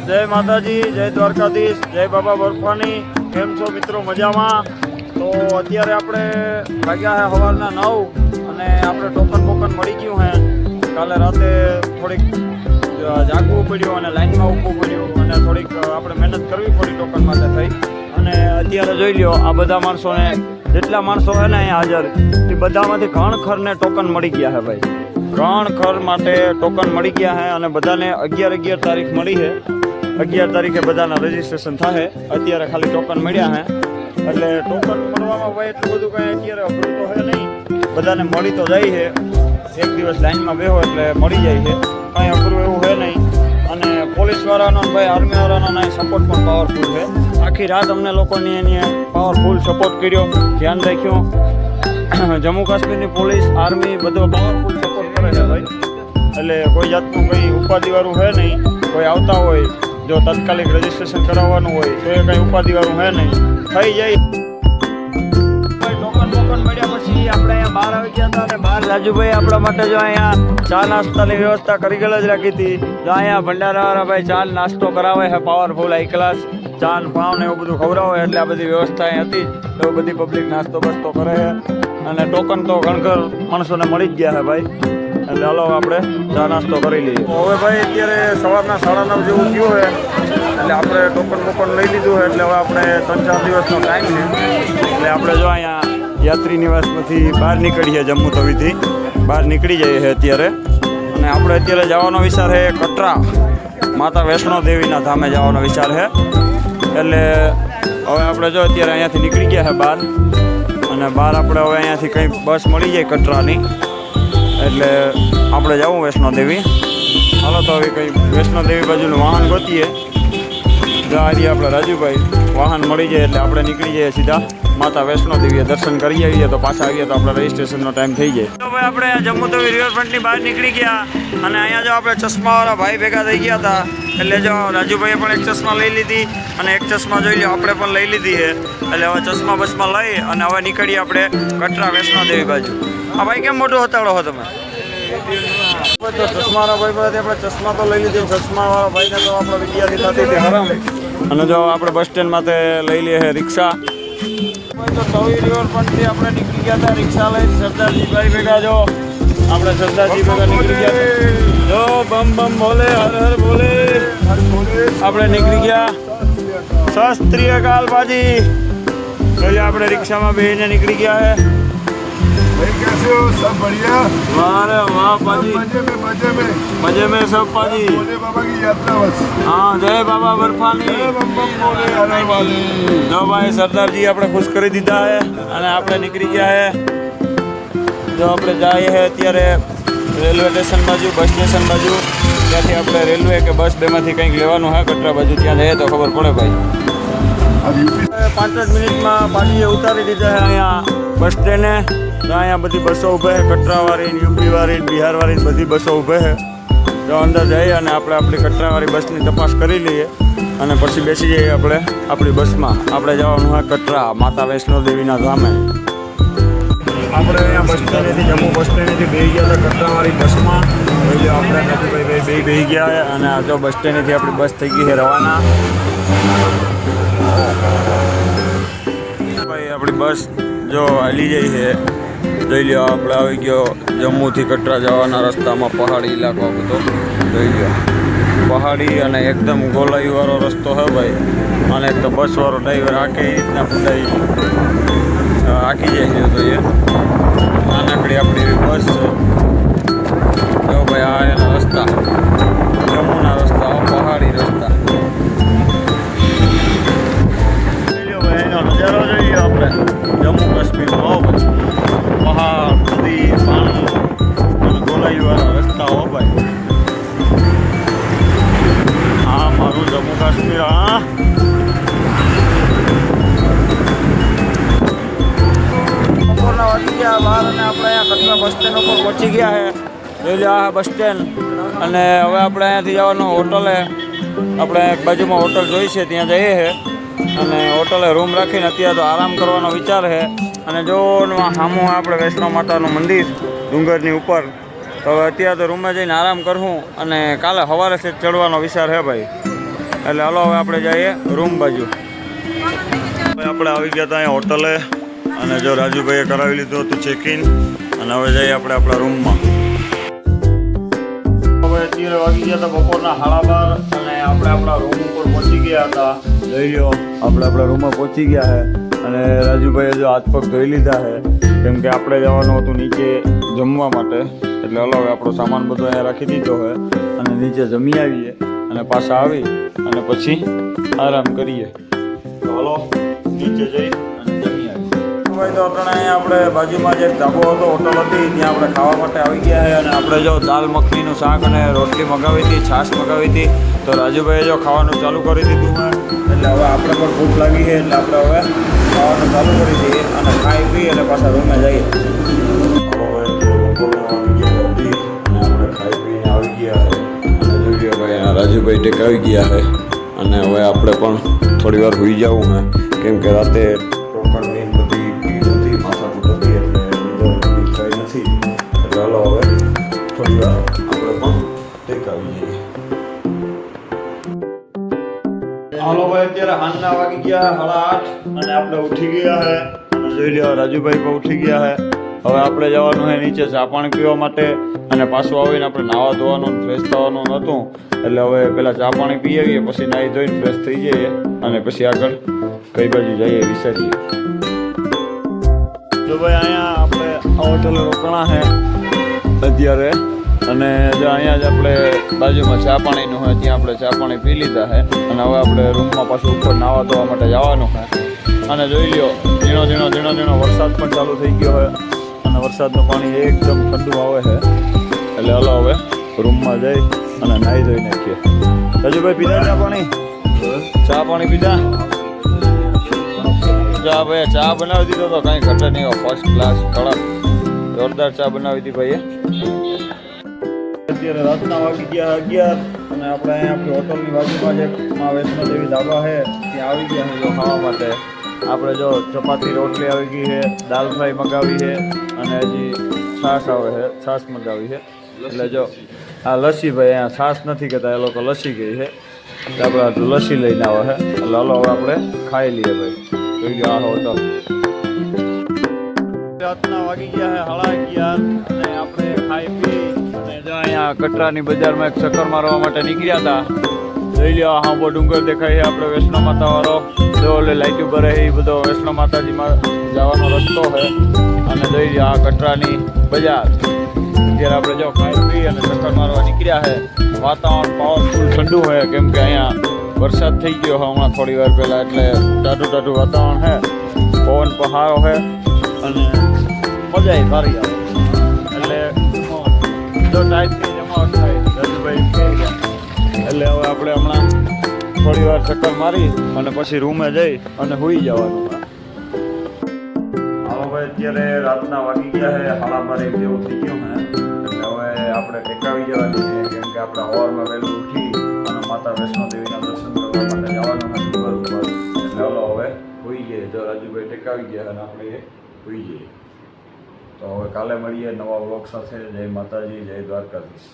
જય માતાજી, જય દ્વારકાધીશ, જય બાબા બરફાની. કેમ છો મિત્રો? મજામાં? તો અત્યારે આપણે વાગ્યા છે સવારના 9 અને આપણે ટોકન મળી ગયું છે. કાલે રાતે થોડીક જાગવું પડ્યું અને લાઈનમાં ઊભવું પડ્યું અને થોડીક આપણે મહેનત કરવી પડી ટોકન માટે થઈ. અને અત્યારે જોઈ લ્યો, આ બધા માણસોને, જેટલા માણસો છે ને અહીંયા હાજર, એ બધામાંથી ઘણખરને ટોકન મળી ગયા છે ભાઈ. ઘણખર માટે ટોકન મળી ગયા છે અને બધાને 11 તારીખ મળી છે. 11 તારીખે બધાના રજીસ્ટ્રેશન થાય. અત્યારે ખાલી ટોકન મળ્યા છે એટલે ટોકન મળવામાં ભાઈ એટલું બધું કંઈ અત્યારે અઘરું તો છે નહીં. બધાને મળી તો જાય છે. એક દિવસ લાઈનમાં બેહો એટલે મળી જાય છે. કાંઈ અઘરું એવું છે નહીં. અને પોલીસવાળાનો ભાઈ આર્મીવાળાનો સપોર્ટ પણ પાવરફુલ છે. આખી રાત અમને લોકોની એની પાવરફુલ સપોર્ટ કર્યો, ધ્યાન રાખ્યું. જમ્મુ કાશ્મીરની પોલીસ, આર્મી બધો પાવરફુલ સપોર્ટ કરે છે ભાઈ. એટલે કોઈ જાતનું કંઈ ઉપાધિવાળું છે નહીં. કોઈ આવતા હોય, જો તાત્કાલિક રજીસ્ટ્રેશન કરાવવાનું હોય તો એ કંઈ ઉપાધિવાળું છે નહીં, થઈ જાય. ટોકન મળ્યા પછી આપણે અહીંયા બહાર આવી ગયા હતા અને બહાર રાજુભાઈ આપણા માટે જો અહીંયા ચા નાસ્તાની વ્યવસ્થા કરી જ રાખી હતી. જો અહીંયા ભંડારાવાળા ભાઈ ચા નાસ્તો કરાવે છે, પાવરફુલ હાઈ ક્લાસ ચા પાવ ને એવું બધું ખવડાવે. એટલે આ બધી વ્યવસ્થા અહીં હતી તો બધી પબ્લિક નાસ્તો બસ્તો કરે છે. અને ટોકન તો ઘણખર માણસોને મળી જ ગયા છે ભાઈ. એટલે હાલો આપણે ચા નાસ્તો કરી લઈએ. હવે ભાઈ અત્યારે સવારના 9:30 જેવું થયું છે. એટલે આપણે ટોકન લઈ લીધું છે. એટલે હવે આપણે 3-4 દિવસનો ટાઈમ છે. એટલે આપણે જો અહીંયા યાત્રી નિવાસમાંથી બહાર નીકળીએ, જમ્મુ તવીથી બહાર નીકળી જઈએ છીએ અત્યારે. અને આપણે અત્યારે જવાનો વિચાર છે કટરા, માતા વૈષ્ણો દેવીના ધામે જવાનો વિચાર છે. એટલે હવે આપણે જો અત્યારે અહીંયાથી નીકળી ગયા છે બહાર. અને બહાર આપણે હવે અહીંયાથી કંઈ બસ મળી જાય કટરાની, એટલે આપણે જવું વૈષ્ણોદેવી. હાલો તો હવે કંઈ વૈષ્ણોદેવી બાજુનું વાહન ગોતીએ. આજે આપણે રાજુભાઈ વાહન મળી જાય એટલે આપણે નીકળી જઈએ સીધા માતા વૈષ્ણોદેવીએ દર્શન કરી આવીએ. તો પાછા આવીએ તો આપણે રજીસ્ટ્રેશનનો ટાઈમ થઈ જાય. તો ભાઈ આપણે જમ્મુ તવી રિવરફ્રન્ટની બહાર નીકળી ગયા અને અહીંયા જો આપણે ચશ્માવાળા ભાઈ ભેગા થઈ ગયા હતા. એટલે જો રાજુભાઈએ પણ એક ચશ્મા લઈ લીધી અને એક ચશ્મા જોઈ લો આપણે પણ લઈ લીધી છે. એટલે હવે ચશ્મા બસમાં લઈ અને હવે નીકળીએ આપણે કટરા વૈષ્ણોદેવી બાજુ. હા ભાઈ, કેમ મોટું હતાડો છો તમે? તો ચશ્માવાળા ભાઈ પાસેથી આપણે ચશ્મા તો લઈ લીધી. ચશ્માવાળા ભાઈને તો આપણે વિદ્યાર્થી થતી હતી હરામ. અને જો આપણે બસ સ્ટેન્ડમાંથી લઈ લઈએ રિક્ષા. તો તવી રિવરફ્રન્ટથી આપણે નીકળી ગયા હતા રિક્ષા લઈ સરદારજી ભાઈ ભેગા. જો આપણે સરદારજી ભેગા નીકળી ગયા. જો બમ બમ બોલે, હર હર બોલે. આપણે નીકળી ગયા. શાસ્ત્રીય કાલ બાજી. જોઈએ આપણે રિક્ષામાં બેસીને નીકળી ગયા છે. कैसे हो? सब बढ़िया? वाह वाह पाजी, मजे में सब पाजी. भोले बाबा की यात्रा बस. हाँ, जय बाबा बर्फानी. જો ભાઈ સરદારજી આપણે ખુશ કરી દીધા છે અને આપણે નીકળી ગયા છે. જો આપણે જઈએ છે અત્યારે રેલવે સ્ટેશન બાજુ, બસ સ્ટેશન બાજુ. ત્યાંથી આપણે રેલવે કે બસ બેમાંથી કંઈક લેવાનું છે કટરા બાજુ. ત્યાં જઈએ તો ખબર પડે ભાઈ. 5 જ મિનિટમાં પાટીએ ઉતારી દીધા છે અહીંયા બસ સ્ટેન્ડે. તો અહીંયા બધી બસો ઊભે છે, કટરાવાળી, યુપીવાળી, બિહારવાળી બધી બસો ઊભે છે. તો અંદર જઈએ અને આપણે આપણી કટરાવાળી બસની તપાસ કરી લઈએ અને પછી બેસી જઈએ આપણે આપણી બસમાં. આપણે જવાનું હોય કટરા માતા વૈષ્ણોદેવીના ધામે. આપણે અહીંયા બસ સ્ટેન્ડેથી, જમ્મુ બસ સ્ટેન્ડેથી બેસી ગયા હતા કટરાવાળી બસમાં. એટલે આપણે ભાઈ બેસી ગયા અને આ જો બસ સ્ટેન્ડેથી આપણી બસ થઈ ગઈ છે રવાના. ભાઈ આપણી બસ જો હાલી જાય છે. જોઈ લો, આપણે આવી ગયો જમ્મુથી કટરા જવાના રસ્તામાં. પહાડી ઇલાકો બધો જોઈ લો, પહાડી અને એકદમ ગોલાઈવાળો રસ્તો છે ભાઈ. અને એક તો બસવાળો ડ્રાઈવર આખી રીતના ફૂટાઈ આખી જાય છે. તો એ નાનકડી આપણી બસ છે. જો ભાઈ આ એના રસ્તા, જમ્મુના રસ્તા, પહાડી રસ્તા. ભાઈ એનો નજારો જોઈએ આપણે જમ્મુ કાશ્મીરનો. પહાડ, નદી, પાણી અને ગોલાઈવાળા રસ્તા. હો ભાઈ, હા મારું જમ્મુ કાશ્મીર. હા, બપોરના વાગી ગયા 12 અને આપણે અહીંયા કટરા બસ સ્ટેન્ડ ઉપર પહોંચી ગયા છે. જોઈ લો આ બસ સ્ટેન્ડ. અને હવે આપણે અહીંયાથી જવાનું હોટલે. આપણે એક બાજુમાં હોટલ જોઈ છે, ત્યાં જઈએ છીએ અને હોટલે રૂમ રાખીને અત્યારે તો આરામ કરવાનો વિચાર છે. અને જો સામું આપણે વૈષ્ણો માતાનું મંદિર ડુંગરની ઉપર. તો હવે અત્યારે તો રૂમમાં જઈને આરામ કરવું અને કાલે સવારે ચડવાનો વિચાર છે ભાઈ. એટલે હાલો હવે આપણે જઈએ રૂમ બાજુ. હવે આપણે આવી ગયા હતા અહીંયા હોટલે અને જો રાજુભાઈએ કરાવી લીધું હતું ચેક ઇન અને હવે જઈએ આપણે આપણા રૂમમાં. હવે અત્યારે વાગી ગયા હતા બપોરના 12:30 અને આપણે આપણા રૂમ ઉપર પહોંચી ગયા હતા. જોઈ લો આપણે આપણા રૂમમાં પહોંચી ગયા છે અને રાજુભાઈએ જો હાથ પગ ધોઈ લીધા છે કેમ કે આપણે જવાનું હતું નીચે જમવા માટે. એટલે હલો હવે આપણો સામાન બધો અહીંયા રાખી દીધો છે અને નીચે જમી આવીએ અને પાછા આવી અને પછી આરામ કરીએ. તો હલો નીચે જઈ અને જમી આવીએ. ભાઈ તો અટણે અહીંયા આપણે બાજુમાં જે ધાબો હતો હોટલ હતી ત્યાં આપણે ખાવા માટે આવી ગયા છે અને આપણે જો દાલ મખનીનું શાક અને રોટલી મગાવી હતી, છાશ મગાવી હતી. તો રાજુભાઈએ જો ખાવાનું ચાલુ કરી દીધું છે એટલે હવે આપણે પણ ભૂખ લાગી છે એટલે આપણે હવે ખાવાનું ચાલુ કરી દઈએ અને ખાઈ પી અને પાછા રૂમે જઈએ. રાજુભાઈ ટેક આવી ગયા છે અને હવે આપણે પણ થોડી વાર હોઈ જવું છે કેમ કે રાતે રોકાણની બધી હતી માથાકૂટ હતી એટલે નીંદર થઈ નથી. એટલે હાલો હવે થોડી વાર આપણે પણ ટેક આવી જઈએ. હાલો ભાઈ અત્યારે હાંજના વાગી ગયા 8:30 અને આપણે ઉઠી ગયા છે અને જોઈ લો રાજુભાઈ પણ ઉઠી ગયા છે. હવે આપણે જવાનું છે નીચે ચા પાણી પીવા માટે અને પાછું આવીને આપણે નાવા ધોવાનું ફ્રેશ થવાનું નહોતું એટલે હવે પહેલાં ચા પાણી પી આવીએ પછી નાહી ધોઈને ફ્રેશ થઈ જઈએ અને પછી આગળ કઈ બાજુ જઈએ વિચારીએ. તો ભાઈ અહીંયા આપણે આ હોટલે રોકાણા છે અત્યારે અને જો અહીંયા જ આપણે બાજુમાં ચા પાણીનું હોય ત્યાં આપણે ચા પાણી પી લીધા છે અને હવે આપણે રૂમમાં પાછું ઉપર નાવા ધોવા માટે જવાનું છે. અને જોઈ લો ઝીણો ઝીણો વરસાદ પણ ચાલુ થઈ ગયો છે અને વરસાદનું પાણી એકદમ ઠંડુ આવે છે એટલે હલો હવે રૂમમાં જઈ અને નાહી ધોઈ નાખીએ. રાજુભાઈ પીધા ચા પાણી પીધા? ચા ભાઈ ચા બનાવી દીધો તો કંઈ ઘટે નહીં, ફર્સ્ટ ક્લાસ કડક જોરદાર ચા બનાવી હતી ભાઈએ. અત્યારે રાતના વાગી ગયા 11 અને આપણે અહીંયા આપણી હોટલની બાજુમાં જે મા વૈષ્ણોદેવી ધાબા છે ત્યાં આવી ગયા છે જો ખાવા માટે. આપણે જો ચપાતી રોટલી આવી ગઈ છે, દાલ ફ્રાય મગાવી છે અને હજી છાશ આવે છે, છાશ મગાવી છે. એટલે જો આ લસ્સી ભાઈ અહીંયા છાશ નથી કહેતા એ લોકો લસ્સી કહે છે એટલે આપણે લસ્સી લઈને આવે છે. એટલે હલો હવે આપણે ખાઈ લઈએ ભાઈ. જોઈ લો આ હોટલ. રાતના વાગી ગયા છે 11:30 અને આપણે ખાઈ પી અને જો અહીંયા કટરાની બજારમાં એક ચક્કર મારવા માટે નીકળ્યા હતા. જોઈ લો હા બહુ ડુંગર દેખાય છે આપણે વૈષ્ણો માતાવાળો. જો ઓલે લાઈટ ઉપર એ બધો વૈષ્ણો માતાજીમાં જવાનો રસ્તો છે અને જોઈ લો આ કટરાની બજાર. અત્યારે આપણે જો ખાઈ પી અને ચક્કર મારવા નીકળ્યા છે. વાતાવરણ પાવરફુલ ઠંડુ હોય કેમ કે અહીંયા વરસાદ થઈ ગયો છે હમણાં થોડી વાર પહેલાં એટલે ટાઢું વાતાવરણ છે. પવન પણ સારો છે અને મજા સારી આવે એટલે જો ટાઈપની જમાવટ થાય રાજુભાઈ કહી ગયા એટલે હવે આપણે હમણાં થોડી વાર ચક્કર મારી અને પછી રૂમે જઈ અને સૂઈ જવાનું. હાલો ભાઈ અત્યારે રાતના વાગી ગયા છે 12:30 જેવું થઈ ગયું છે એટલે હવે આપણે ટેકાવી જવાની છે કેમ કે આપણે સવારમાં વહેલું ઉઠી અને માતા વૈષ્ણોદેવીના દર્શન કરવા માટે જવાનું છે ડુંગર ઉપર. એટલે હાલો હવે સૂઈ જઈએ. જો રાજુભાઈ ટેકાવી ગયા અને આપણે એ સૂઈ જઈએ. તો હવે કાલે મળીએ નવા વ્લોગ સાથે. જય માતાજી, જય દ્વારકાધીશ.